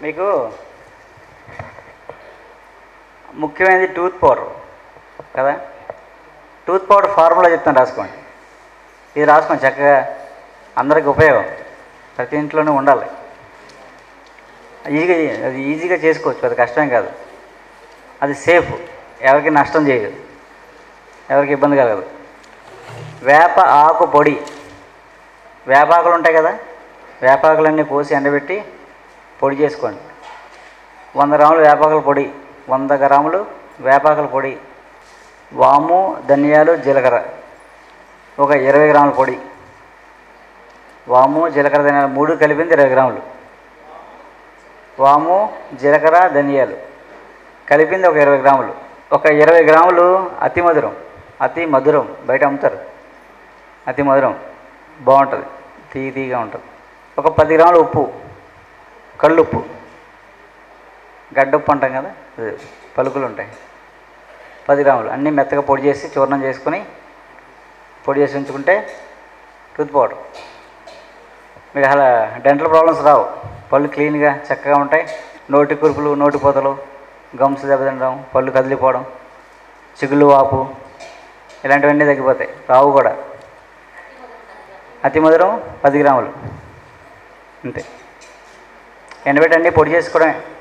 మీకు ముఖ్యమైనది tooth powder కదా. టూత్ పౌడర్ ఫార్ములా చెప్తాను, రాసుకోండి. ఇది రాసుకోండి చక్కగా, అందరికి ఉపయోగం, ప్రతి ఇంట్లోనే ఉండాలి. అది ఈజీగా చేసుకోవచ్చు, అది కష్టం కాదు. అది సేఫ్, ఎవరికి నష్టం చేయదు, ఎవరికి ఇబ్బంది కలగదు. వేప ఆకు పొడి, వేపాకులు ఉంటాయి కదా, వేపాకులన్నీ కోసి ఎండబెట్టి పొడి చేసుకోండి. 100 గ్రాములు వేపాకుల పొడి, 100 గ్రాములు వేపాకుల పొడి, వాము, ధనియాలు, జీలకర్ర ఒక 20 గ్రాముల పొడి. వాము, జీలకర్ర, ధనియాలు 3 కలిపింది 20 గ్రాములు. వాము, జీలకర్ర, ధనియాలు కలిపింది ఒక 20 గ్రాములు. ఒక 20 గ్రాములు అతి మధురం బయట అమ్ముతారు, అతి మధురం బాగుంటుంది, తీగా ఉంటుంది. ఒక 10 గ్రాములు ఉప్పు, కళ్ళుప్పు, గడ్డప్పు అంటాం కదా, పలుకులు ఉంటాయి, 10 గ్రాములు. అన్నీ మెత్తగా పొడి చేసి చూర్ణం చేసుకుని పొడి చేసి ఉంచుకుంటే టూత్ పౌడర్. మీకు అలా డెంటల్ ప్రాబ్లమ్స్ రావు, పళ్ళు క్లీన్గా చక్కగా ఉంటాయి. నోటి కురుపులు, నోటి పోతలు, గమ్స్ దెబ్బతినడం, పళ్ళు కదిలిపోవడం, చిగుళ్ళు వాపు ఇలాంటివన్నీ తగ్గిపోతాయి, రావు కూడా. అతి మధురం 10 గ్రాములు అంతే. ఎండబెట్టండి, పొడి చేసుకోవడమే.